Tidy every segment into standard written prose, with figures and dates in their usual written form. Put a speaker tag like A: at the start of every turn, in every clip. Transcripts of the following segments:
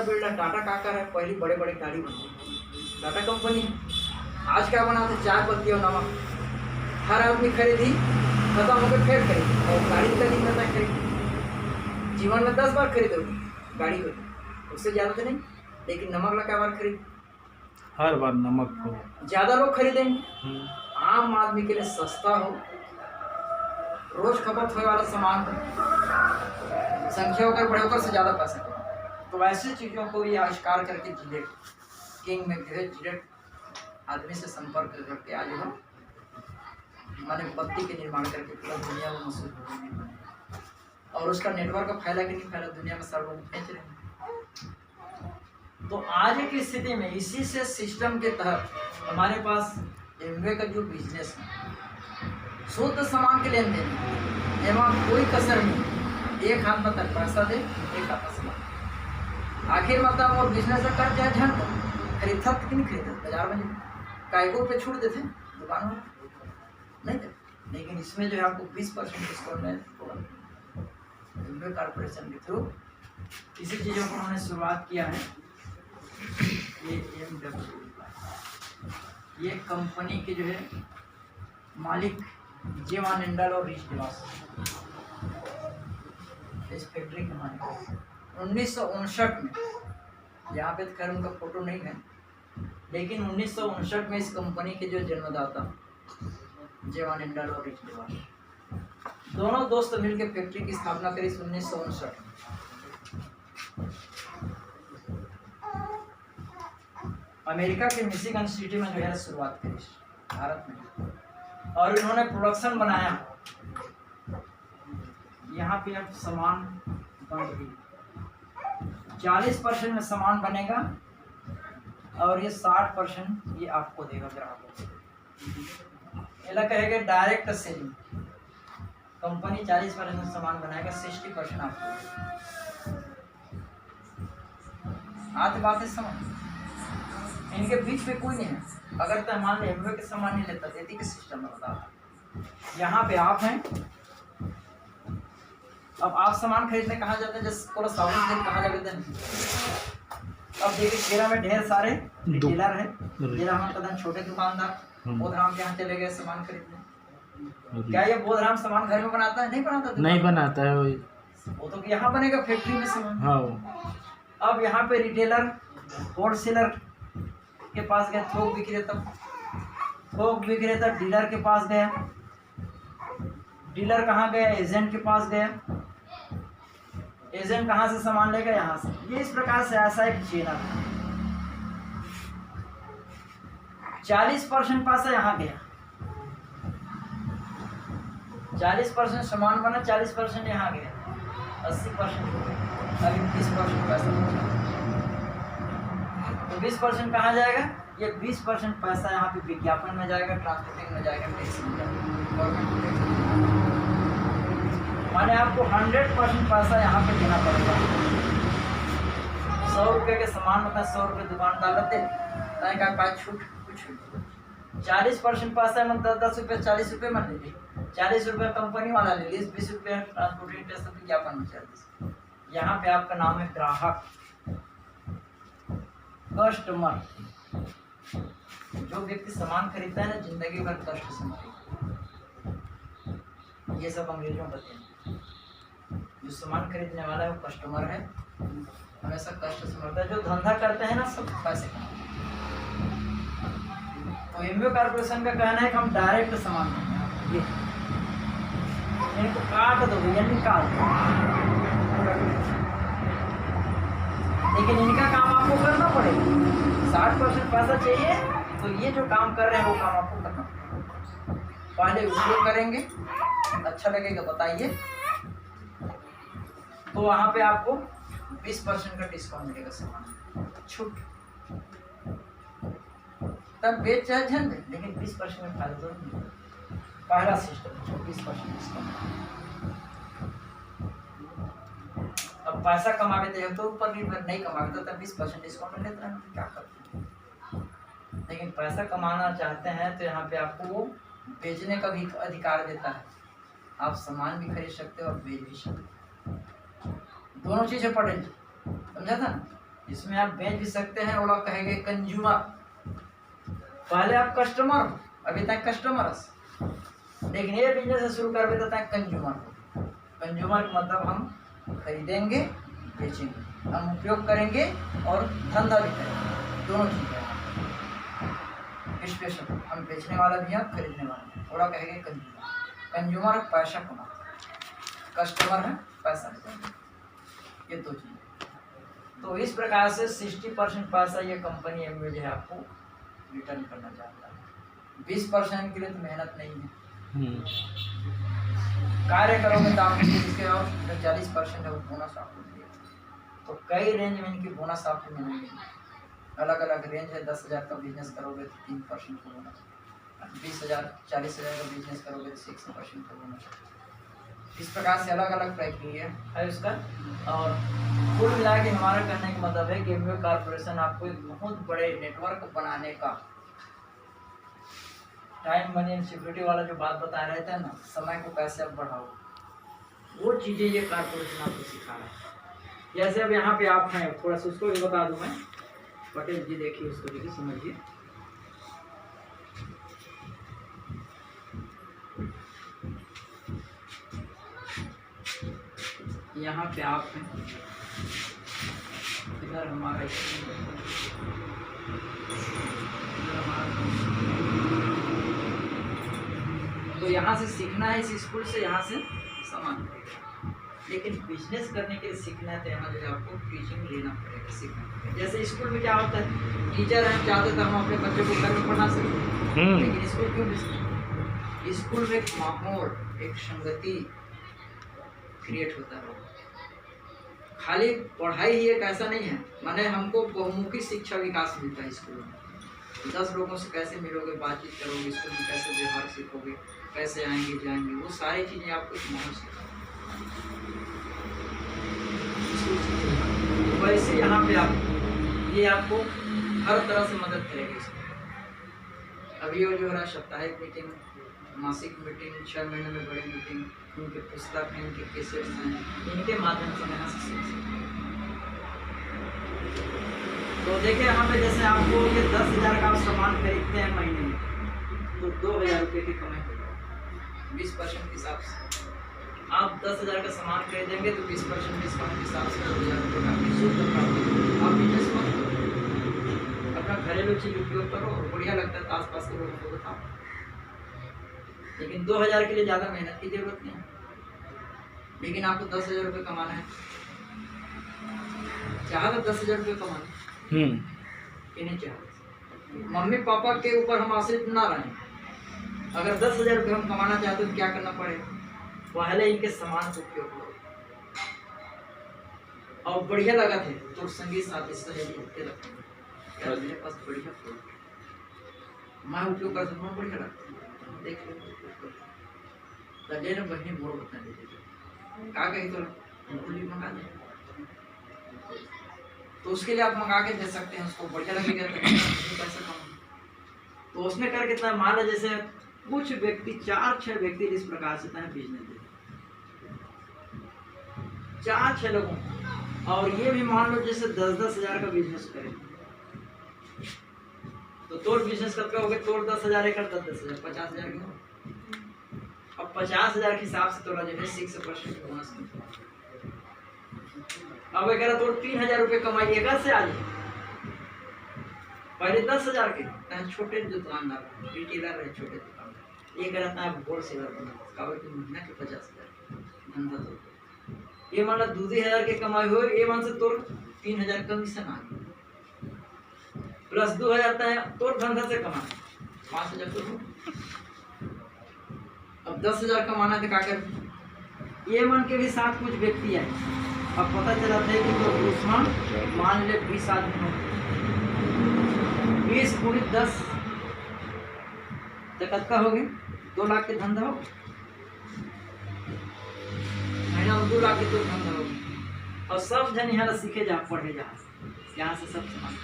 A: Builder Tata का कर है, पहली बड़े बड़े गाड़ी बनती टाटा कंपनी है। आज क्या बनाते, चाय पत्ती और नमक। हर आदमी खरीदी, खत्म होकर फिर खरीदी, और गाड़ी का नहीं पता खरीदी। जीवन में 10 बार खरीदोगे गाड़ी को, उससे ज़्यादा तो नहीं, लेकिन नमक ला क्या बार खरीद,
B: हर बार नमक को
A: ज़्यादा लोग खरीदेंगे। आम आदमी के लिए सस्ता हो, रोज खपत होने वाला सामान हो, संख्या होकर बढ़ोकर से ज़्यादा पैसा कमाओ। तो ऐसी चीज़ों को ये आविष्कार करके जिलेट किंग में जो है जिलेट आदमी से संपर्क करके आज हम माने बत्ती के निर्माण करके पूरा दुनिया में मशहूर हो गई, और उसका नेटवर्क फैला कि नहीं फैला, दुनिया में सब लोग बेच रहे हैं। तो आज की स्थिति में इसी से सिस्टम के तहत हमारे पास एमवे का जो बिजनेस है, शुद्ध सामान के लेन देन, एवं कोई कसर नहीं, एक हाथ में तक पैसा दे, एक हाथ में सामान। आखिर मतलब वो बिजनेस कर जाए झंड खरीदता कि नहीं खरीदता, बाजार में काय को पे छूट देते दुकानों में नहीं थे, लेकिन इसमें जो है आपको 20% डिस्काउंट है एमवे कॉर्पोरेशन के थ्रू। इसी चीज़ों को उन्होंने शुरुआत किया है। ये एमडब्ल्यू ये कंपनी के जो है मालिक जेवान एंडल और रिच डिवास, इस फैक्ट्री के मालिक 1959 में, यहाँ पे खैर उनका फोटो नहीं है, लेकिन 1959 में इस कंपनी के जो जन्मदाता जेवान एंडल और रिच डिवास दोनों दोस्त मिलकर फैक्ट्री की स्थापना करी 1959 में। अमेरिका के मिशिगन सिटी में जो है शुरुआत करी भारत में, और इन्होंने प्रोडक्शन बनाया। यहाँ पे अब सामान बन रही 40% में सामान बनेगा, और ये 60% ये आपको देगा ग्राहकों को। ये कहेगा डायरेक्ट सेलिंग, कंपनी 40% में सामान बनाएगा, 60% आपको देगा। आज बात है समझ, इनके बीच में कोई नहीं है। अगर तो मान लो एमवे के सामान नहीं लेता, देती के सिस्टम में बता, यहाँ पे आप हैं, अब आप सामान खरीदने कहाँ जाते हैं, जैसे पूरा साबुन खरीद कहाँ जाते हैं। अब देखिए खेरा में ढेर सारे डीलर हैं, जिला कदम छोटे दुकानदार बोधराम के यहाँ चले गए सामान खरीदने। क्या ये बोधराम सामान घर में बनाता है? नहीं बनाता,
B: नहीं बनाता है
A: वो तो यहाँ बनेगा फैक्ट्री में सामान।
B: हाँ।
A: अब यहाँ पे रिटेलर होलसेलर के पास गया, थोक विक्रेता डीलर के पास गया, डीलर कहाँ गया, एजेंट के पास गया, एजेंट कहाँ से सामान लेगा, यहाँ से। ये इस प्रकार से ऐसा एक चेन है। 40% पैसा यहाँ गया, 40% सामान बना, 40% यहाँ गया, 80% अभी 20% पैसा बचा। तो 20% कहाँ जाएगा? ये 20% पैसा यहाँ पे विज्ञापन में जाएगा, ट्रांसपोर्टिंग में जाएगा, गवर्नमेंट। माने आपको 100% पैसा यहाँ पे देना पड़ेगा। 100 रुपये के सामान होता है, 100 रुपये दुकानदार लेते हैं, का पास छूट कुछ 40% पैसा मतलब 10 रुपये 40 रुपये मत लीजिए, 40 रुपये कंपनी वाला ले लीजिए, 20 रुपये ट्रांसपोर्टिंग टेस्ट विज्ञापन में 40। यहाँ पे आपका नाम है ग्राहक, कस्टमर। जो व्यक्ति सामान खरीदता है ना, जिंदगी भर कष्ट से, ये सब अंग्रेजों का देन। जो सामान खरीदने वाला है वो कस्टमर है, हमेशा कष्ट से मरता है। जो धंधा करते हैं ना, सब पैसे कमाते हैं। तो एमवे कॉर्पोरेशन का कहना है कि हम डायरेक्ट सामान देंगे, इनको काट दो भैया, निकाल दो, लेकिन इनका काम आपको करना पड़ेगा। 60% पैसा चाहिए, तो ये जो काम कर रहे हैं वो काम आपको करना पड़ेगा। पहले उपयोग करेंगे, अच्छा लगेगा बताइए, तो वहाँ पे आपको 20% का डिस्काउंट मिलेगा, सामान छूट, तब बेच चाहे झंड, लेकिन 20% में फायदा तो नहीं। पहला सिस्टम 20% डिस्काउंट। अब पैसा कमा लेते हैं तो ऊपर निर्भर, नहीं कमाते तब 20% डिस्काउंट लेते हैं, क्या करते हैं। लेकिन पैसा कमाना चाहते हैं तो यहाँ पे आपको वो बेचने का भी अधिकार देता है, आप सामान भी खरीद सकते हो और बेच भी सकते हो, दोनों चीज़ें पड़ेंगी, समझा था ना। इसमें आप बेच भी सकते हैं। वो लोग कहेंगे कंज्यूमर, पहले आप कस्टमर, अभी तक कस्टमर, लेकिन ये बिजनेस शुरू कर देता है कंज्यूमर। कंज्यूमर का मतलब हम खरीदेंगे, बेचेंगे, हम उपयोग करेंगे और धंधा भी करेंगे, दोनों चीज़ें। स्पेशल हम बेचने वाला भी है, खरीदने वाला भी है। थोड़ा कहेंगे कंज्यूमर। कंज्यूमर पैसा कमाता है, कस्टमर है पैसा देता है, ये दो चीज़। तो इस प्रकार से 60% पैसा ये कंपनी एमवे जो है आपको रिटर्न करना चाहता है। 20% के लिए तो मेहनत नहीं है, कार्य करोगे तो आपको इसके और जो 40% है वो बोनस आपको मिलेगा। तो कई रेंज में इनकी बोनस आपको मिलेंगे, अलग अलग रेंज है। 10,000 का बिजनेस करोगे तो 3% का बोनस, 20,000 40,000 का बिजनेस करोगे तो 6% का बोनस। इस प्रकार से अलग अलग क्राइटेरिया है उसका। और कुल मिला के हमारा कहने का मतलब है कि एमवे कॉर्पोरेशन आपको एक बहुत बड़े नेटवर्क बनाने का, टाइम मनी एंड सिक्योरिटी वाला जो बात बता रहे थे ना, समय को कैसे आप बढ़ाओ, वो चीज़ें ये कॉर्पोरेशन आपको सिखा रहा है। जैसे अब यहाँ पे आप हैं, थोड़ा सा उसको भी बता दूँ मैं। पटेल जी देखिए, उसको देखिए, समझिए। यहाँ पे आप हैं, इधर हमारा तो यहाँ से सीखना है, इस स्कूल से यहाँ से सामान, लेकिन बिजनेस करने के लिए सीखना है तो यहाँ जो है आपको टीचिंग लेना पड़ेगा, सीखना पड़ेगा। जैसे स्कूल में क्या होता है, टीचर हैं, चाहते तो हम अपने बच्चों को घर में पढ़ा सकते हैं, लेकिन स्कूल क्यों बिजनेस? स्कूल में एक माहौल, एक संगति क्रिएट होता है। खाली पढ़ाई ही एक ऐसा नहीं है, माने हमको बहुमुखी शिक्षा विकास मिलता है स्कूल में। 10 लोगों से कैसे मिलोगे, बातचीत करोगे, स्कूल में कैसे व्यवहार सीखोगे, कैसे आएंगे जाएंगे, वो सारी चीज़ें आपको एक माहौल सिखाएंगे। वैसे यहाँ पे आप, ये आपको हर तरह से मदद करेगी इसमें। अभी वो जो है साप्ताहिक मीटिंग, मासिक मीटिंग, 6 महीने में बड़ी मीटिंग, उनके पुस्तक हैं, उनके केसेट्स हैं, इनके माध्यम से यहाँ से सीख सकते हैं। तो देखिए यहाँ पे जैसे आपको ये 10,000 का आप सामान खरीदते हैं महीने में, तो 2,000 रुपये की कमाई होगी 20% के हिसाब से। आप 10,000 का सामान खरीदेंगे तो 20% डिस्काउंट के हिसाब से 2,000 रुपये का आपकी शुद्ध प्राप्त होगा। आप बिजनेस मत करो, अपना घरेलू चीज उपयोग करो, और बढ़िया लगता है तो आसपास के लोगों को बताओ। लेकिन 2,000 के लिए ज़्यादा मेहनत की जरूरत नहीं है, लेकिन आपको 10,000 रुपये कमाना है, चाहा तो 10,000 रुपये कमाना, ये नहीं चाहते। मम्मी पापा के ऊपर हम आश्रित ना रहें। अगर 10,000 रुपये हम कमाना चाहते तो क्या करना पड़ेगा, पहले इनके सामान को उपयोग करो, और बढ़िया लगा थे तो संगीत साथी सहेली होते लगते हैं, मेरे पास बढ़िया फूल मैं उपयोग कर सकता हूँ, बढ़िया लगता है, देख लो लगे ना बहनी मोड़ बता दीजिए, क्या कही तो मंगा दे, तो उसके लिए आप मंगा के दे सकते हैं, उसको बढ़िया लगेगा तो पैसा कम। तो उसमें कर कितना, मान लो जैसे कुछ व्यक्ति 4-6 व्यक्ति इस प्रकार से बिजनेस दे 4-6 लोगों, और ये भी मान लो जैसे 10-10 हज़ार का बिजनेस करें, तो तोड़ बिजनेस करते हो गए, तोड़ 10,000 एक 10,000 50,000 की। अब 50,000 के हिसाब से तोड़ा जो है 6% बोनस मिलता है। अब अगर तो 3,000 रुपये कमाई एक से आ जाए, पहले 10,000 के छोटे दुकानदार रिटेलर है, छोटे दुकानदार ये रहता है होल सेलर बना महीना के 50,000 धंधा, तो ये मान लो 2,000 के कमाई हो, ये मान से तोड़ 3,000 कमीशन आ गया, प्लस 2,000 तोड़ धंधा से कमा 5,000 तो। अब 10,000 कमाना तो क्या कर, ये मन के भी साथ कुछ व्यक्ति आए, अब पता चला था कि तो उसमें मान ले 20 आदमी हो, 20 पूरी 10 तो कत्ता हो गए 2 लाख के धंधा हो, महीना में 2 लाख के तो धंधा हो। और सब जन यहाँ सीखे जा, पढ़े जा, यहाँ से सब सामान,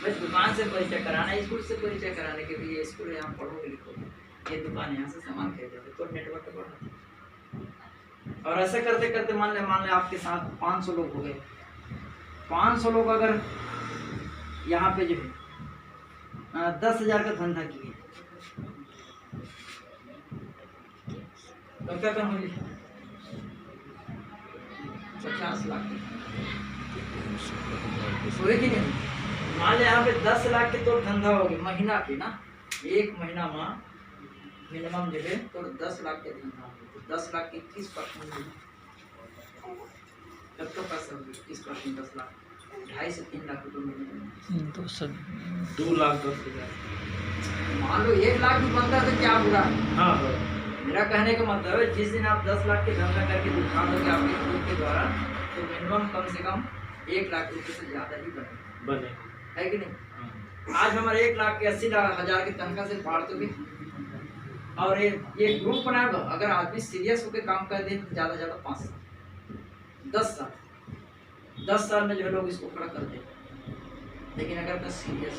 A: बस दुकान से परिचय कराना, स्कूल से परिचय कराने के लिए, स्कूल यहाँ पढ़ोगे लिखोगे, ये दुकान यहाँ से सामान खरीदोगे तो नेटवर्क बढ़ा। और ऐसे करते करते मान ले आपके साथ 500 लोग हो गए, 500 लोग अगर यहाँ पे जो है 10,000 का धंधा किए तो क्या कम होगी? 50 लाख हुए कि नहीं? मान लिया यहाँ पे 10 लाख के तो धंधा हो गया महीना पे ना, एक महीना में मिनिमम जो है तो 10 लाख के धंधा हो गया। तो 10 लाख के 21% तब तो पैसा होगी 21%। 10 लाख 2.5 से 3 लाख रुपये मिलेंगे।
B: 2,10,000।
A: मान लो 1 लाख भी बनता है तो क्या बुरा है?
B: हाँ
A: मेरा कहने का मतलब है जिस दिन आप 10 लाख के धंधा करके दिखा दोगे आपके ग्रुप के द्वारा तो मिनिमम कम से कम 1 लाख रुपये से ज़्यादा ही बने है कि नहीं? आज हमारे 1 लाख के 80,000 की तनख्वाह से फाड़ दोगे और ये ग्रुप बनाए दो। अगर आदमी सीरियस होकर काम कर दे तो ज़्यादा ज़्यादा 5 साल 10 साल में जो है लोग इसको खड़ा कर दे। लेकिन अगर मैं सीरियस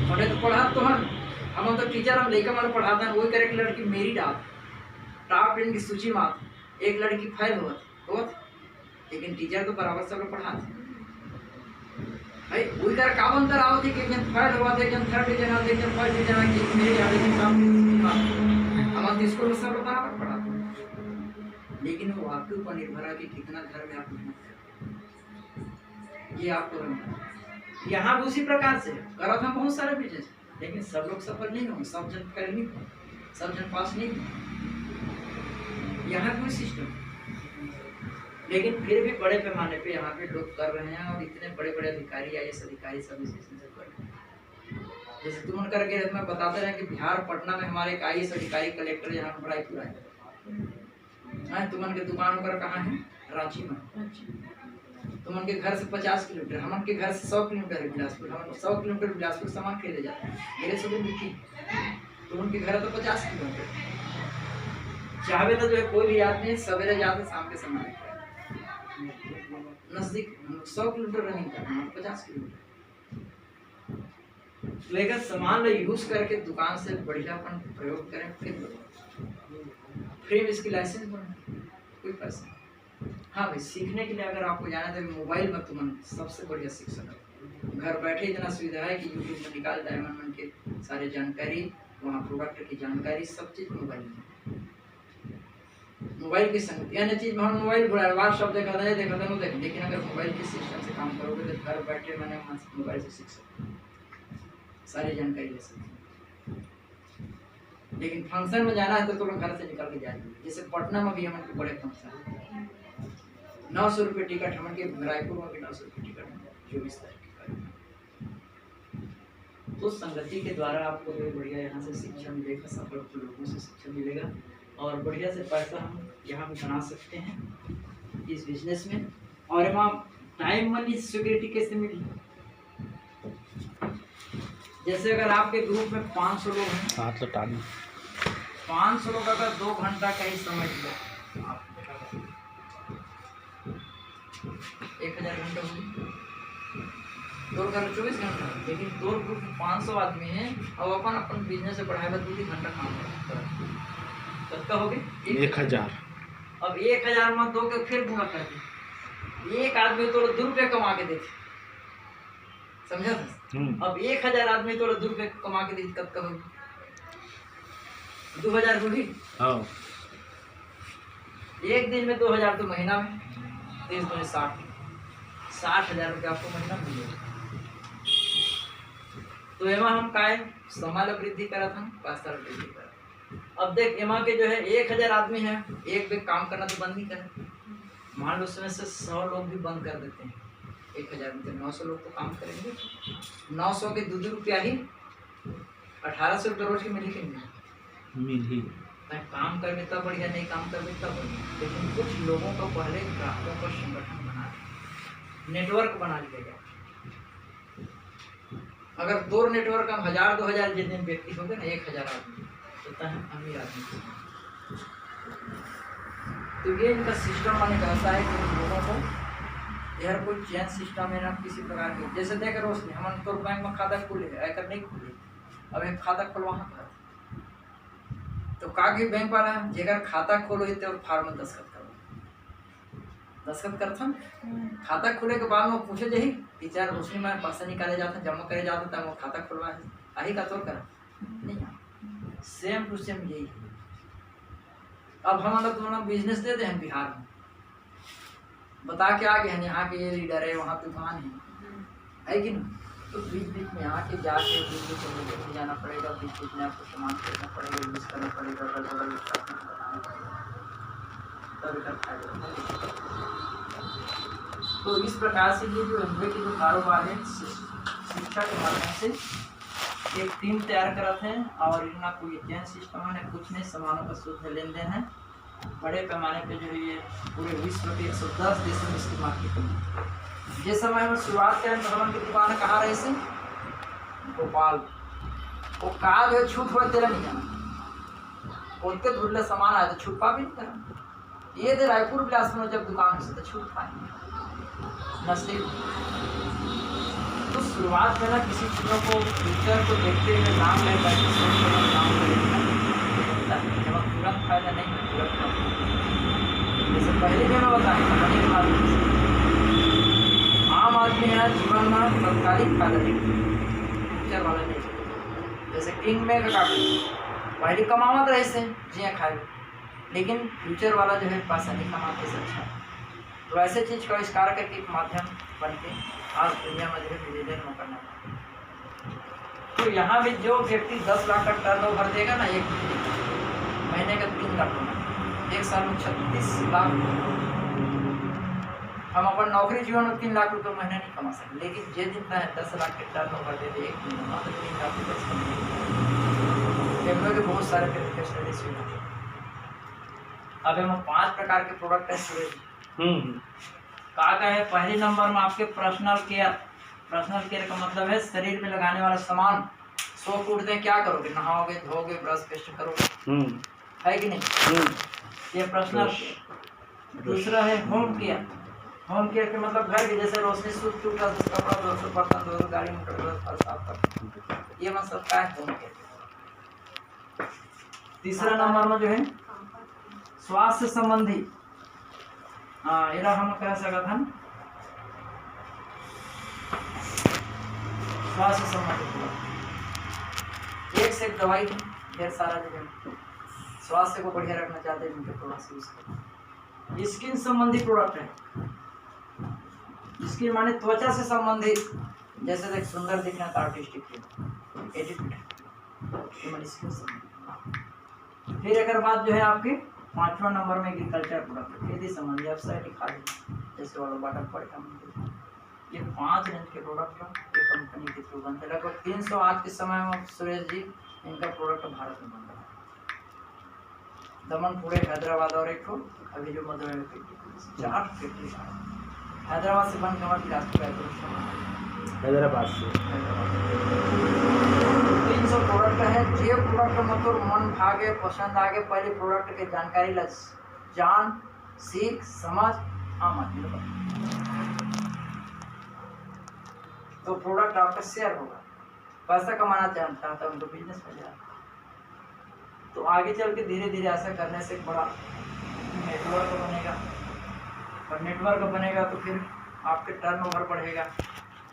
A: पढ़े तो पढ़ा तो हम तो टीचर हम लेकर हमारे पढ़ाते हैं वही करे कि लड़की मेरी टॉप 10 की सूची में आती, एक लड़की फेल होत लेकिन टीचर तो बराबर सब लोग पढ़ाते भाई वही कर काम अंतर आओ थी कि एकदम फेल हुआ था एकदम थर्ड डिवीजन आ एकदम फर्स्ट डिवीजन आ कि मेरे आगे की काम हम तो स्कूल में सब लोग बराबर पढ़ाते। लेकिन वो आपके ऊपर निर्भर है कि कितना घर में आप मेहनत करते, ये आपको रंग यहाँ भी उसी प्रकार से करा था बहुत सारे बिजनेस, लेकिन सब लोग सफल नहीं होंगे, सब जन कर नहीं होंगे, सब जन पास नहीं होंगे। यहाँ कोई सिस्टम लेकिन फिर भी बड़े पैमाने पे यहाँ पे लोग कर रहे हैं और इतने बड़े बड़े अधिकारी IAS अधिकारी सब इस से कर रहे हैं। जैसे तुम करके मैं बताते रहे कि बिहार पटना में हमारे एक IAS अधिकारी कलेक्टर यहाँ पर पढ़ाई पूरा है। तुमन के दुकान वगैरह कहाँ है? रांची में। तुमन के घर से 50 किलोमीटर, हमन के घर से 100 किलोमीटर है बिलासपुर। हम 100 किलोमीटर बिलासपुर सामान खरीदे जाते हैं, मेरे से मिट्टी। तुमन के घर तो 50 किलोमीटर। चाहे तो जो है कोई भी आदमी सवेरे जाते शाम के सामान नजदीक 100 किलोमीटर रनिंग करना 50 किलोमीटर लेकर सामान लो यूज करके दुकान से बढ़ियापन प्रयोग करें। फिर इसकी लाइसेंस बने कोई पैसा। हाँ भाई सीखने के लिए अगर आपको जाना है तो मोबाइल में तुम सबसे बढ़िया सीख सकते। घर बैठे इतना सुविधा है कि यूट्यूब में निकाल डायमंड के सारे जानकारी, वहाँ प्रोडक्ट की जानकारी, सब चीज़ मोबाइल में। मोबाइल की संगति अन्य चीज़ में हम मोबाइल व्हाट्सअप देखा था लेकिन अगर मोबाइल के सिस्टम से काम करोगे तो घर बैठे मैंने वहाँ से मोबाइल से सीख सकते, सारी जानकारी ले सकते। लेकिन फंक्शन में जाना है तो लोग घर से निकल के जाएंगे। जैसे पटना में भी हमारे बड़े फंक्शन 900 रुपये टिकट, हमारे रायपुर में 900 रुपये टिकट 24 तारीख का। तो संगति के द्वारा आपको बढ़िया यहाँ से शिक्षा मिलेगा, सफल लोगों से शिक्षा मिलेगा और बढ़िया से पैसा हम यहाँ पे बना सकते हैं इस बिजनेस में। और वहाँ टाइम मनी सिक्योरिटी कैसे मिली? जैसे अगर आपके ग्रुप में 500 लोग हैं, 500 लोग अगर 2 घंटा का ही समझ लो आप 1000 घंटे होंगे, 2 घंटे 24 घंटा। लेकिन 2 ग्रुप में 500 आदमी हैं और अपन बिजनेस से बढ़ाएगा 2 घंटा काम करेगा तो हो गए
B: 1000।
A: अब 1000 में 2 के फिर गुणा कर दे, एक आदमी तो 2 रुपये कमा के देते, समझा था? अब 1000 आदमी तो 2 रुपये कमा के देते, कब होगी? 2000 होगी। एक दिन में 2000 तो महीना में 30 में 60,000 रुपये आपको महीना मिलेगा। तो एमा हम काय समय वृद्धि करा था, पैसा वृद्धि करा। अब देख एमा के जो है 1000 आदमी है, एक भी काम करना तो बंद नहीं करे। मान लो उसमें से 100 लोग भी बंद कर देते हैं, 1000 में 900 लोग तो काम करेंगे। 900 के 2 रुपया ही 1800 रुपये रोज की मिली कि
B: मिल ही
A: मैं काम कर तब बढ़िया, नहीं काम कर तब बढ़िया। लेकिन कुछ लोगों को पहले ग्राहकों का संगठन बना लिया, नेटवर्क बना लिया गया। अगर 2 नेटवर्क हम 1000-2000 जितने व्यक्ति हो गए ना, 1000 आदमी तो अमीर आदमी। तो ये इनका सिस्टम माने कहता है कि लोगों को यार कोई चेन सिस्टम है ना किसी प्रकार के। जैसे देख रोशनी हम तो बैंक में खाता खुले आकर नहीं खुले, अब एक खाता खुलवाना था तो का बैंक वाला जेकर खाता खोलो तो फॉर्म में दस्तखत करो, दस्खत करथन, खाता खुले के बाद में पूछे जही टीचर उसमें मैं पैसा निकाले जाता जमा करे जाता था वो खाता खुलवा आही का तोड़ कर नहीं, सेम टू सेम यही है। अब हम लोग तुम्हारा बिजनेस दे दे हैं बिहार में, बता के आगे हैं यहाँ के ये लीडर है वहाँ दुकान है कि नहीं, तो बीच बीच में यहाँ के जाके बीच बीच में लेके जाना पड़ेगा, बीच बीच में आपको सामान खरीदना पड़ेगा, यूज करना पड़ेगा, बनाना पड़ेगा, तब इधर फायदा। तो इस प्रकार से ये जो एमबीए के जो कारोबार है शिक्षा के माध्यम से एक टीम तैयार करते हैं और इतना कोई चेन सिस्टम है कुछ नहीं, सामानों का शुद्ध लेन देन है। बड़े पैमाने पे जो है ये पूरे विश्व के 110 देशों में इसकी मार्केटिंग है। जिस समय हम शुरुआत करें भगवान की दुकान कहाँ रहे से भोपाल, वो कहा जो छूट हुआ तेरा नहीं जाना, उनके धुल्ले सामान आए तो छूट पा भी नहीं करा, ये थे रायपुर बिलास में जब दुकान से तो छूट पाएंगे नसीब। तो शुरुआत में ना किसी चीज़ों को फ्यूचर को देखते हुए नाम ले करके काम करेंगे जब तुरंत फायदा नहीं है, तुरंत जैसे पहले भी मैं बताया आम आदमी है जीवन में तत्कालिक फायदा देखते फ्यूचर वाला नहीं। जैसे किंग में का पहले कमावत रहे से जिया खाए, लेकिन फ्यूचर वाला जो है पैसा नहीं कमाते से अच्छा है। तो ऐसे चीज़ का आविष्कार करके एक माध्यम बन के आज दुनिया में जो है मिलियन में करना है। तो यहाँ भी जो व्यक्ति 10 लाख का टर्नओवर देगा ना एक महीने का 3 लाख होगा, एक साल में 36 लाख। हम अपन नौकरी जीवन में 3 लाख रुपये महीने नहीं कमा सकते, लेकिन जे जितना है 10 लाख के टर्नओवर दे दे एक महीने में तो 3 लाख रुपये के बहुत सारे स्टडीज हुई। अब हम 5 प्रकार के प्रोडक्ट है सूरज का है। पहले नंबर में आपके पर्सनल केयर। पर्सनल केयर का मतलब है शरीर में लगाने वाला सामान। सो उठते हैं क्या करोगे, नहाओगे धोगे ब्रश पेस्ट करोगे, है कि नहीं, ये पर्सनल केयर। दूसरा है होम केयर। होम केयर के मतलब घर के जैसे रोशनी सूख टूटा तो कपड़ा धो, बर्तन धो, गाड़ी मोटर धो, साफ कर, ये मतलब क्या है होम केयर। तीसरा नंबर में जो है स्वास्थ्य संबंधी, एरा हम कह सकते हैं स्वास्थ्य संबंधी एक से एक दवाई ढेर सारा जो है स्वास्थ्य को बढ़िया रखना चाहते हैं उनके प्रोडक्ट यूज करते। स्किन संबंधी प्रोडक्ट है, स्किन माने त्वचा से संबंधित, जैसे देख सुंदर दिखना था आर्टिस्टिक एटीट्यूड, स्किन संबंधी। फिर एक बाद जो है आपके 5वां नंबर में एग्रीकल्चर प्रोडक्ट, खेती संबंधी वेबसाइट खाद जैसे वाला वाटर पॉइंट। ये 5 रेंज के प्रोडक्ट ये कंपनी के थ्रू बनते हैं। लगभग 300 आज के समय में सुरेश जी इनका प्रोडक्ट भारत में बन रहा है। दमनपुर हैदराबाद और एक अभी जो मधुबन में 4 फैक्ट्री हैदराबाद से बन के
B: हैदराबाद से
A: 300 प्रोडक्ट है। जे प्रोडक्ट मतलब मन भागे पसंद आगे पहले प्रोडक्ट के जानकारी ल जान सीख समझ तो प्रोडक्ट आपका शेयर होगा। पैसा कमाना चाहता है तो बिजनेस में जाए तो आगे चल के धीरे धीरे ऐसा करने से एक बड़ा नेटवर्क बनेगा, और नेटवर्क बनेगा तो फिर आपके टर्नओवर बढ़ेगा,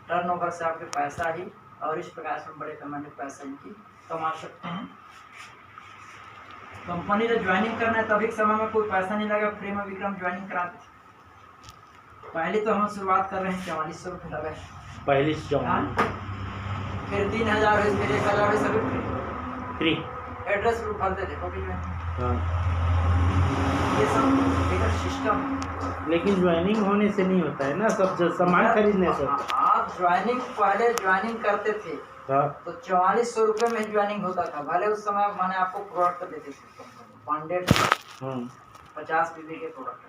A: टर्नओवर से आपके पैसा ही, और इस प्रकार से हम बड़े पैमाने पैसा इनकी कमा सकते हैं। कंपनी में ज्वाइनिंग करना है तभी समय में कोई पैसा नहीं लगा, फ्री में विक्रम ज्वाइनिंग कराते थे। पहले तो हम शुरुआत कर रहे हैं 4400 रुपये लगा
B: पहली,
A: फिर 3000 है, फिर 1000 है, सभी
B: फ्री।
A: एड्रेस प्रूफ भरते थे ये सब एक सिस्टम।
B: लेकिन ज्वाइनिंग होने से नहीं होता है ना, सब सामान खरीदने से।
A: आप ज्वाइनिंग पहले ज्वाइनिंग करते थे तो 4400 रुपये में ज्वाइनिंग होता था। भले उस समय मैंने आपको प्रोडक्ट देते थे बॉन्डेड 50 बीबी के प्रोडक्ट।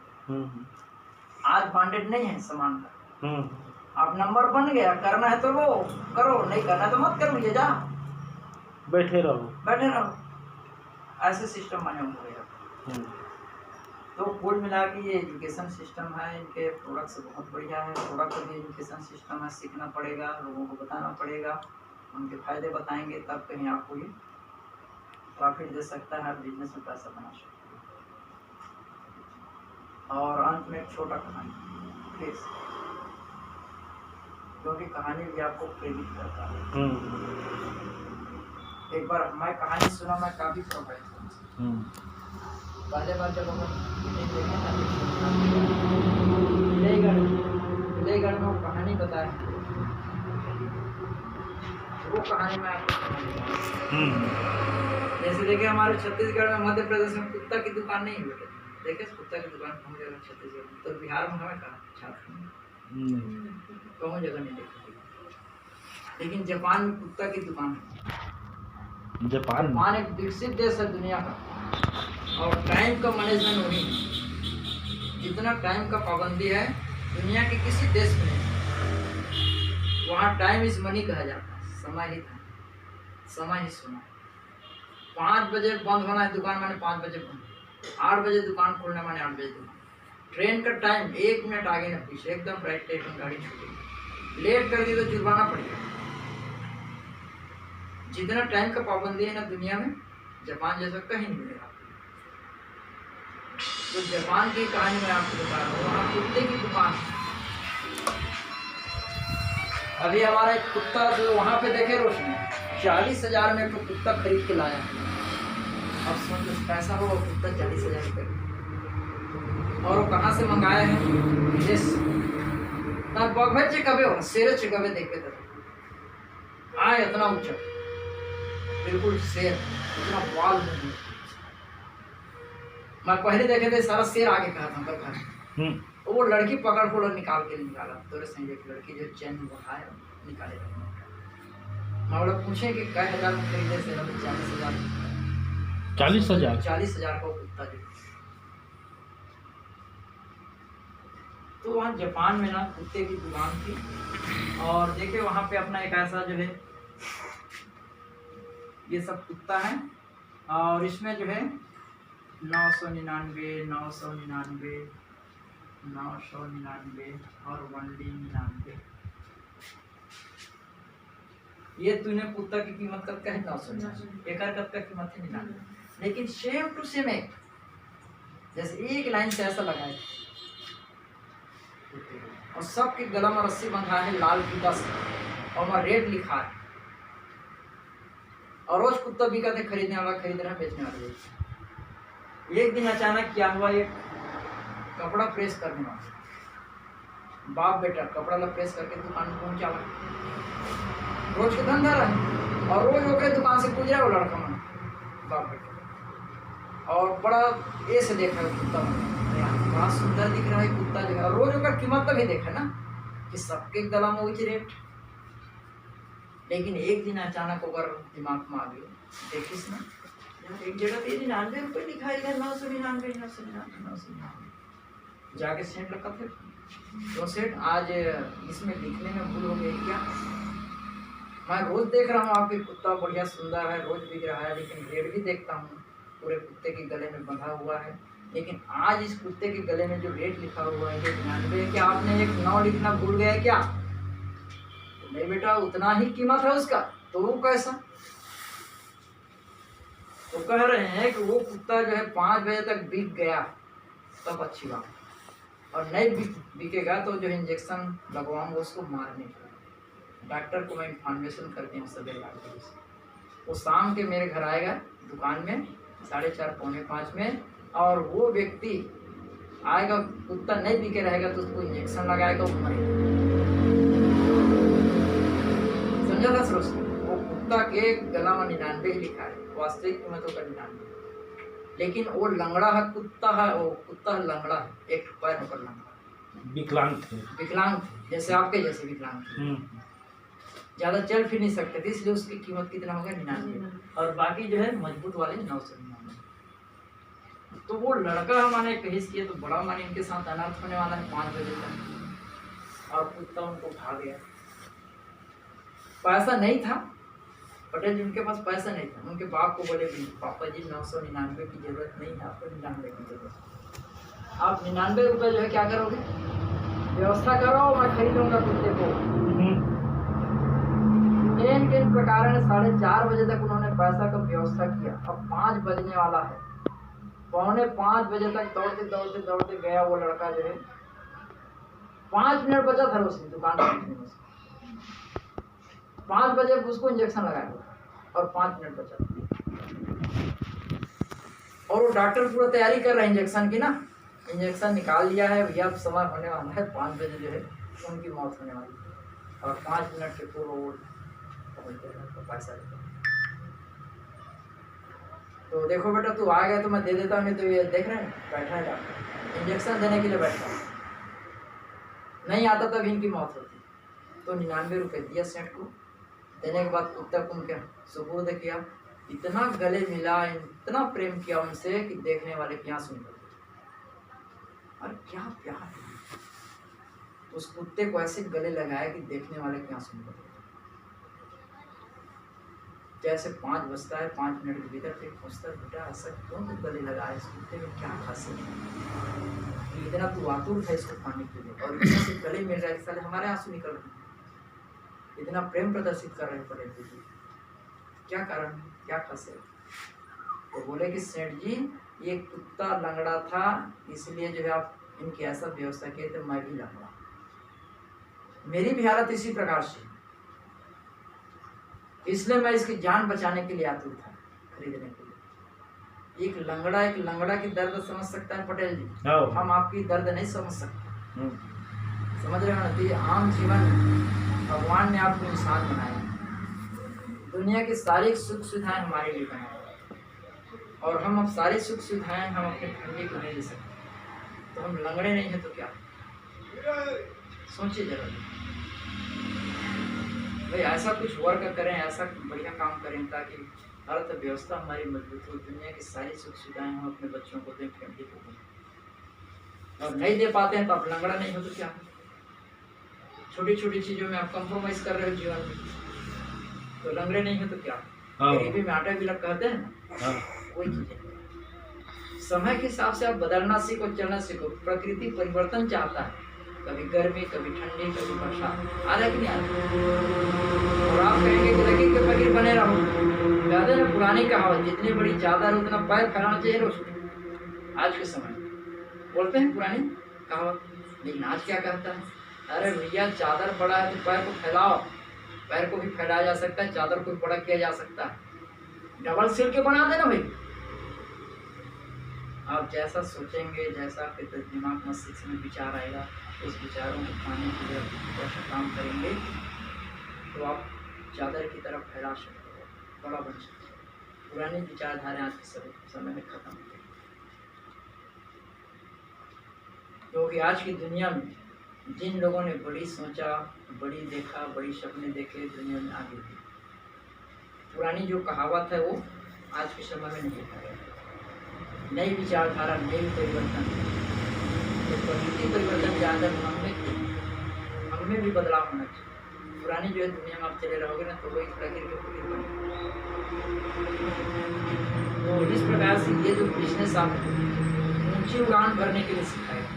A: आज बॉन्डेड नहीं है सामान का, आप नंबर बन गया, करना है तो वो करो, नहीं करना है तो मत करो, ये जा
B: बैठे रहो, ऐसे सिस्टम बने हुए। तो कुल मिला के ये एजुकेशन सिस्टम है, इनके प्रोडक्ट से बहुत बढ़िया है। प्रोडक्ट भी एजुकेशन सिस्टम है, सीखना पड़ेगा, लोगों को बताना पड़ेगा, उनके फायदे बताएंगे तब कहीं आपको ये प्रॉफिट दे सकता है, बिजनेस में पैसा बना सकता है। और अंत में एक छोटा कहानी प्लीज, क्योंकि कहानी भी आपको प्रेरित करता है। एक बार मैं कहानी सुना, मैं काफी प्रभावित हूँ। पहले बार जब हम विजयगढ़ में वो कहानी बताया, वो कहानी में आपको जैसे देखे हमारे छत्तीसगढ़ में, मध्य प्रदेश में कुत्ता की दुकान नहीं है। देखे कुत्ता की दुकान कौन जगह छत्तीसगढ़ में, तो बिहार में हमें कहा छात्र कौन जगह नहीं देखी। लेकिन जापान में कुत्ता की दुकान है। जापान एक विकसित देश है दुनिया का, और टाइम का मैनेजमेंट वही है। जितना टाइम का पाबंदी है दुनिया के किसी देश में नहीं। वहाँ टाइम इज मनी कहा जाता है, समय ही था, समय ही सोना। 5 बजे बंद होना है दुकान, माने 5 बजे बंद। 8 बजे दुकान खोलना माने 8 बजे दुकान। ट्रेन का टाइम 1 मिनट आगे न पीछे, एकदम राइट टाइम गाड़ी छूटेगी। लेट कर दी तो जुर्माना पड़ेगा। जितना टाइम का पाबंदी है ना दुनिया में, जापान जैसा कहीं नहीं मिलेगा। तो जापान की कहानी मैं आपको बता रहा हूँ। वहाँ कुत्ते की दुकान, अभी हमारा एक कुत्ता जो वहाँ पे देखे रोशनी 40,000 में तो कुत्ता खरीद के लाया। अब समझ पैसा हो कुत्ता 40,000 रुपये, और वो कहाँ से मंगाया है? विदेश। बगभर चिकबे हो शेर चिकबे देखते थे आए इतना ऊंचा, बिल्कुल शेर, इतना बाल नहीं। मैं पहले देखे थे सारा शेर आगे कहा था घर। वो लड़की पकड़ को निकाल के निकाला, तो संजय की लड़की जो चैन बढ़ाए निकाले। मैं बोला पूछे कि कई हजार में खरीदे से? 40,000 40,000 का कुत्ता जो। तो वहाँ जापान में ना कुत्ते की दुकान थी, और देखिए वहाँ पे अपना एक ऐसा जो है, ये सब कुत्ता है, और इसमें जो है 999, 999, 999 और 199। ये तूने कुत्ता की कीमत कब का है? 999। एक कब का कीमत है 99। लेकिन सेम टू सेम एक, जैसे एक लाइन से ऐसा लगाए, और सबके गला में रस्सी बंधा है लाल फीता से, और वहाँ रेट लिखा है। और रोज कुत्ता बिका थे, खरीदने वाला खरीद रहा है, बेचने वाला। एक दिन अचानक क्या हुआ, एक कपड़ा प्रेस करने वाला बाप बेटा कपड़ा ला प्रेस करके दुकान में पहुंचा। रोज का धंधा रहा, और रोज होकर दुकान से पूछ रहा वो लड़का मन बाप बेटा, और बड़ा ये से देख रहा है कुत्ता, बड़ा सुंदर दिख रहा है कुत्ता जो है। रोज होकर कीमत तभी देखा ना कि सबके गला में ऊँची रेट। लेकिन एक दिन अचानक होकर दिमाग में आ गया, देखिस ना एक जगह पे 99 रुपये लिखा है, 999, 999, 999। जाके सेठ रखा थे, तो सेठ आज इसमें लिखने में भूल हो गई क्या? मैं रोज देख रहा हूँ आपके कुत्ता बढ़िया सुंदर है, रोज बिक रहा है, लेकिन रेट भी देखता हूँ पूरे कुत्ते के गले में बंधा हुआ है, लेकिन आज इस कुत्ते के गले में जो रेट लिखा हुआ है 99, क्या आपने एक 9 लिखना भूल गए क्या? तो नहीं बेटा, उतना ही कीमत है उसका। तो वो कैसा? तो कह रहे हैं कि वो कुत्ता जो है 5 बजे तक बिक गया तब अच्छी बात, और नहीं बिकेगा तो जो इंजेक्शन लगवाऊंगा उसको मारने का। डॉक्टर को मैं इन्फॉर्मेशन करती हूँ सवेरे डॉक्टर से। वो शाम के मेरे घर आएगा दुकान में 4:30 पौने 5 में, और वो व्यक्ति आएगा, कुत्ता नहीं बिके रहेगा तो उसको इंजेक्शन लगाएगा, वो मरेगा। समझा था सर? वो कुत्ता के गला में 99 ही लिखा है, वास्तविक कीमत होगा 99, लेकिन वो लंगड़ा है कुत्ता है, वो कुत्ता लंगड़ा है, एक पैर होकर लंगड़ा, विकलांग थे, जैसे आपके जैसे विकलांग थे, ज्यादा चल फिर नहीं सकते थे, इसलिए उसकी कीमत कितना होगा 99, और बाकी जो है मजबूत वाले 999। तो वो लड़का हमारे कहिस किया, तो बड़ा मानी इनके साथ अनर्थ होने वाला है 5 बजे तक, और कुत्ता उनको भाग गया। पैसा नहीं था, पटेल जी उनके पास पैसा नहीं था। उनके बाप को बोले पापा जी 999 की जरूरत नहीं है, आपको 99 की जरूरत। आप 99 रुपये जो है क्या करोगे? व्यवस्था करो, मैं खरीदूंगा कुत्ते को। इन प्रकार 4:30 बजे तक उन्होंने पैसा का व्यवस्था किया। अब 5 बजने वाला है,
A: 4:45 तक दौड़ते दौड़ते दौड़ते गया वो लड़का जो है। 5 मिनट बचा था उसने दुकान पहुंचने में। 5 बजे उसको इंजेक्शन लगाया और 5 मिनट बचा। और वो डॉक्टर पूरा तैयारी कर रहा है इंजेक्शन की ना, इंजेक्शन निकाल लिया है भैया, अब समय होने वाला है, 5 बजे जो है उनकी मौत होने वाली है। और 5 मिनट के पूर्व वो पहुंच गया पैसा। तो देखो बेटा, तू आ गया तो मैं दे देता हूँ, नहीं तो ये देख रहे हैं बैठा है डॉक्टर, इंजेक्शन देने के लिए बैठा। नहीं आता तब इनकी मौत होती। तो 99 रुपये दिया सेठ को। देने के बाद कुत्ता को क्या सुपुर्द किया। इतना गले मिला, इतना प्रेम किया उनसे कि देखने वाले की आंसू निकल गए। और क्या प्यार है, उस कुत्ते को ऐसे गले लगाया कि देखने वाले की आंसू निकल गए। जैसे 5 बजता है, 5 मिनट के भीतर फिर पूछता, बेटा ऐसा क्यों तू गले लगाया, इस कुत्ते में क्या खासियत है, इतना तू आतुर था इसको पाने के लिए और इतना से गले मिल रहा है, साले हमारे आंसू निकल रहे हैं, इतना प्रेम प्रदर्शित कर रहे हैं पटेल जी, क्या कारण है, क्या खासियत। तो बोले कि सेठ जी ये कुत्ता लंगड़ा था, इसलिए जो है आप इनकी ऐसा व्यवस्था किए थे, मैं भी लंगड़ा, मेरी भी हालत इसी प्रकार से, इसलिए मैं इसकी जान बचाने के लिए आतुर था, खरीदने के लिए। एक लंगड़ा की दर्द समझ सकता है पटेल जी, हम आपकी दर्द नहीं समझ सकते, समझ रहे हो ना। तो ये आम जीवन भगवान ने आपको इंसान बनाया, दुनिया की सारी सुख सुविधाएं हमारे लिए बनाई, और हम अब सारी सुख सुविधाएं हम अपने फैमिली को नहीं दे सकते, तो हम लंगड़े नहीं हैं तो क्या। सोचिए जरा भाई, ऐसा कुछ वर्क करें, ऐसा बढ़िया काम करें ताकि अर्थव्यवस्था हमारी मजबूत हो, दुनिया की सारी सुख सुविधाएं हम अपने बच्चों को दें, फैमिली को दें। और नहीं दे पाते हैं तो आप लंगड़ा नहीं हो तो क्या। छोटी छोटी चीज़ों में आप कंप्रोमाइज कर रहे हो जीवन में, तो लंगड़े नहीं हो तो क्या। गरीबी में आटा बिलक कहते हैं ना, वही चीज़ है। समय के हिसाब से आप बदलना सीखो, चलना सीखो। प्रकृति परिवर्तन चाहता है, कभी गर्मी, कभी ठंडी, कभी बरसात, आ रहा है कि नहीं आ रहा। और आप कहेंगे कि लकीर के फकीर बने रहो, कहते हैं पुरानी कहावत, जितनी बड़ी चादर उतना पैर फैलाना चाहिए रोज। आज के समय बोलते हैं पुरानी कहावत, लेकिन आज क्या कहता है, अरे भैया चादर बड़ा है तो पैर को फैलाओ, पैर को भी फैलाया जा सकता है, चादर को भी बड़ा किया जा सकता है, डबल सिल के बना देना भाई। आप जैसा सोचेंगे, जैसा आपके दिमाग मस्तिष्क में विचार आएगा, उस विचारों को पाने के लिए जैसा काम करेंगे तो आप चादर की तरफ फैला सकते हो, बड़ा बन सकते हो। पुरानी विचारधारा आज के समय में खत्म हो गई, क्योंकि आज की दुनिया में जिन लोगों ने बड़ी सोचा, बड़ी देखा, बड़ी सपने देखे, दुनिया में आगे बढ़ी। पुरानी जो कहावत है वो आज के समय में नहीं देखा गया। नई विचारधारा, नई परिवर्तन, तो प्रकृति परिवर्तन ज़्यादा हमें भी बदलाव होना चाहिए। पुरानी जो है दुनिया में आप चले रहोगे ना तो वही प्रकृति के फकीर बने। तो इस प्रकार से ये जो बिजनेस आपको ऊंची उड़ान भरने के लिए सिखाएगा,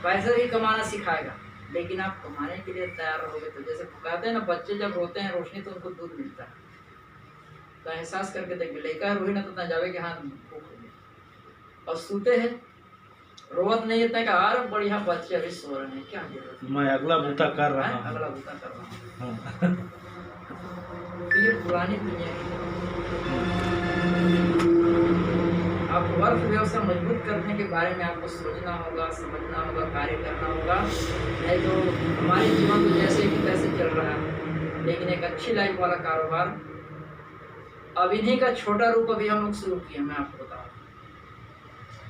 A: पैसा भी कमाना सिखाएगा, लेकिन आप कमाने के लिए तैयार रहोगे तो जैसे कहते हैं ना, बच्चे जब रोते हैं रोशनी तो उनको दूध मिलता है, तो एहसास करके देखिए, लेकर रोही ना तो जावे कि हाँ भूख हो गई, और सूते हैं रोवत नहीं इतना का, अरे बढ़िया बच्चे अभी सो रहे हैं, क्या जरूरत,
C: मैं अगला बूता कर रहा हूँ,
A: अगला बूता कर रहा हूँ। तो ये पुरानी दुनिया की, आपको अर्थव्यवस्था मजबूत करने के बारे में आपको सोचना होगा, समझना होगा, कार्य करना होगा, नहीं तो हमारे जीवन तो जैसे कि तैसे चल रहा है। लेकिन एक अच्छी लाइफ वाला कारोबार, अब इन्हीं का छोटा रूप अभी हम लोग शुरू किए। मैं आपको बताऊँ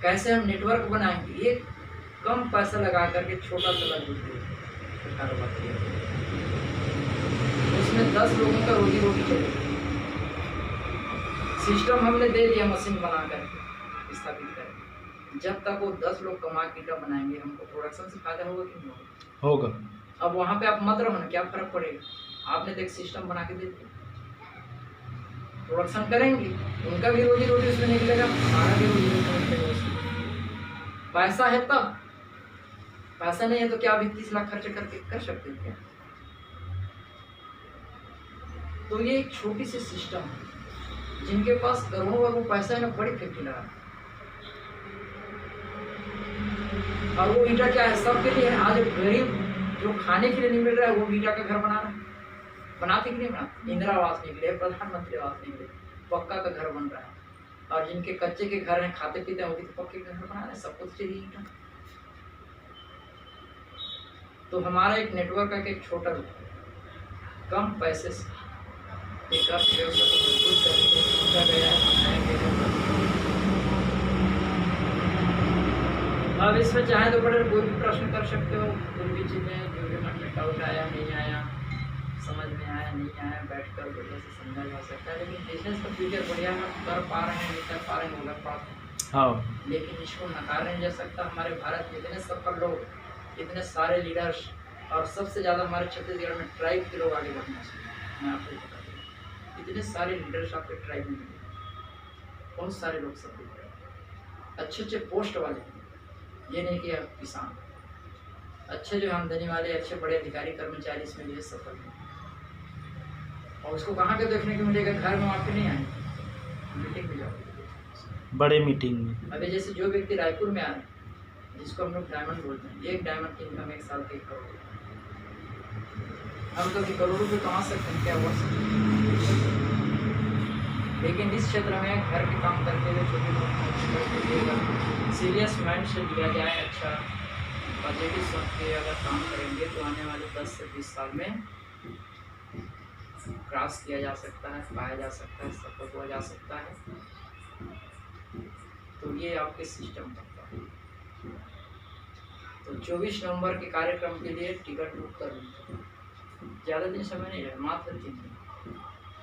A: कैसे हम नेटवर्क बनाएंगे, एक कम पैसा लगा करके छोटा सा कारोबार किया, उसमें 10 लोगों का रोजी रोटी चलेगी। सिस्टम हमने दे दिया, मशीन बना कर स्थापित करें, जब तक वो 10 लोग कमा के ईटा बनाएंगे, हमको प्रोडक्शन से फायदा होगा कि नहीं
C: होगा।
A: अब वहाँ पे आप मत रहो ना, क्या फर्क पड़ेगा, आपने तो एक सिस्टम बना के दे दिया, प्रोडक्शन करेंगे, उनका भी रोजी रोटी उसमें निकलेगा, हमारा भी रोजी रोटी निकलेगा। पैसा है तब, पैसा नहीं है तो क्या अभी 30 लाख खर्च करके कर सकते हैं क्या। तो ये एक छोटी सी सिस्टम है, जिनके पास करोड़ों अरबों पैसा है ना, बड़ी फैक्ट्री लगा, और वो ईटा क्या है, सबके लिए है। आज गरीब जो खाने के लिए नहीं मिल रहा है वो भी ईटा का घर बना रहा है। बनाते कि नहीं बनाते? इंदिरा आवास निकले, प्रधानमंत्री आवास निकले, पक्का का घर बन रहा है। और जिनके कच्चे के घर हैं, खाते पीते हैं, वो भी तो पक्के के घर बना रहे हैं। सबको तो चाहिए ईटा। तो हमारा एक नेटवर्क का एक छोटा रूप है, कम पैसे से एक अर्थव्यवस्था को मजबूत करने के लिए सोचा गया है, बनाया गया है। अब इसमें चाहे तो बड़े कोई भी प्रश्न कर सकते हो, कोई भी चीज़ें जो भी मन में डाउट आया, नहीं आया, समझ में आया, नहीं आया, बैठकर बढ़िया से समझा जा सकता है। लेकिन बिजनेस का फ्यूचर बढ़िया हम कर पा रहे हैं, नहीं कर पा रहे हैं, वो अलग बात है।
C: हाँ,
A: लेकिन इसको नकार नहीं जा सकता। हमारे भारत में इतने सफल लोग, इतने सारे लीडर्स, और सबसे ज़्यादा हमारे छत्तीसगढ़ में ट्राइब के लोग आगे बढ़ना चाहिए। मैं आपको बता दूँ, इतने सारे लीडर्स आपके ट्राइब में मिले, बहुत सारे लोग सफल हुए, अच्छे अच्छे पोस्ट वाले हैं। ये नहीं कि आप किसान, अच्छे जो आमदनी वाले, अच्छे बड़े अधिकारी कर्मचारी इसमें जो है सफल हैं। और उसको कहाँ के देखने को मिलेगा? घर में आपके नहीं आएंगे, मीटिंग में जाओगे,
C: बड़े मीटिंग में।
A: अभी जैसे जो व्यक्ति रायपुर में आ रहे हैं, जिसको हम लोग डायमंड बोलते हैं, एक डायमंड की इनकम एक साल के 1 करोड़। हम तो करोड़ों रुपये कमा सकते हैं, क्या हुआ सकते हैं। लेकिन इस क्षेत्र में घर के काम करते हुए छोटे मोटे सीरियस माइंड से लिया जाए, अच्छा पॉजिटिव सोच के अगर काम करेंगे तो आने वाले 10 से 20 साल में क्रॉस किया जा सकता है, पाया जा सकता है, सफल हुआ जा सकता है। तो ये आपके सिस्टम का है। तो 24 नवंबर के कार्यक्रम के लिए टिकट बुक कर लीजिए। ज़्यादा दिन समय नहीं है, मात्र 3 दिन।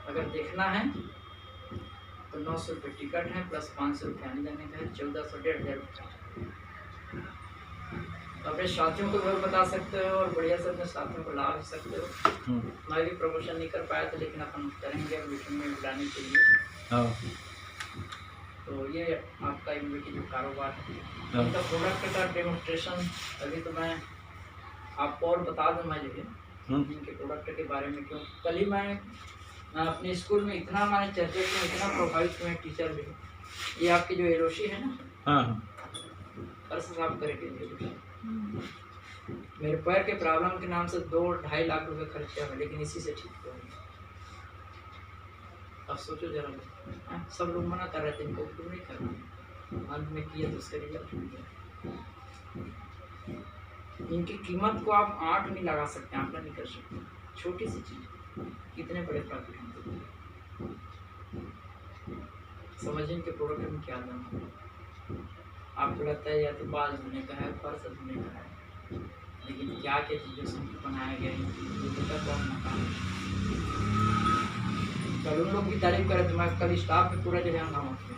A: अगर देखना है तो 900 रुपये टिकट है, प्लस 500 रुपये आने जाने का है, 1400 1,500 रुपये। अपने साथियों को भी बता सकते हो और बढ़िया से अपने साथियों को ला भी सकते हो। मैं भी प्रमोशन नहीं कर पाया था, लेकिन अपन करेंगे मीटिंग में बुलाने के लिए। तो ये आपका इम्यूनिटी जो कारोबार है, इनका प्रोडक्ट का डेमोन्स्ट्रेशन अभी तो मैं आपको और बता दूँ। मैं जो है इनके प्रोडक्ट के बारे में, क्यों कल ही मैं अपने स्कूल में इतना मैंने चर्चा किया, इतना प्रभावित हुए टीचर भी। ये आपकी जो एलोशी है ना,
C: हाँ,
A: अर्स साफ करेंगे। मेरे पैर के प्रॉब्लम के नाम से 2-2.5 लाख रुपए खर्च किया, लेकिन इसी से ठीक हुआ। अब सोचो जरा, सब लोग मना कर रहे थे इनको क्यों नहीं करना, अंत में किया तो उसका रिजल्ट मिल गया। इनकी कीमत को आप 8 नहीं लगा सकते, आंकड़ा नहीं कर सकते। छोटी सी चीज़ कितने बड़े प्रॉफिट हैं। समझिए इनके प्रोडक्ट में क्या दाम है। आपको लगता है या तो बाल धोने का है, फर्श धोने का है, लेकिन क्या क्या चीज़ों से बनाया गया है, कौन मकान। कल उन लोग की तारीफ करें तो मैं कल स्टाफ में पूरा जगह हंगामा किया।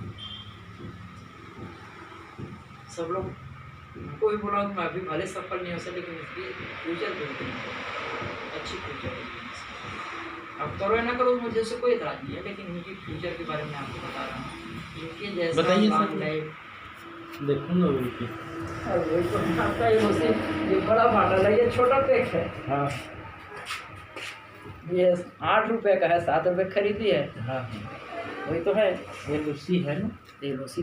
A: सब लोग उनको भी बोला कि मैं अभी भले सफल नहीं हो सकता, लेकिन इसकी फ्यूचर बिल्कुल अच्छी फ्यूचर है। अब करो या ना करो मुझे से कोई इतराज नहीं है, लेकिन इनकी फ्यूचर के बारे में आपको बता रहा हूँ। इनके जैसा लॉन्ग लाइफ
C: देखूंगा वही
A: तो आपका ये बड़ा मॉडल है, ये छोटा पैक है।
C: हाँ,
A: ये 8 रुपये का है, 7 रुपये खरीदी है।
C: हाँ,
A: वही तो है,
C: ये लूसी है ना,
A: ये लूसी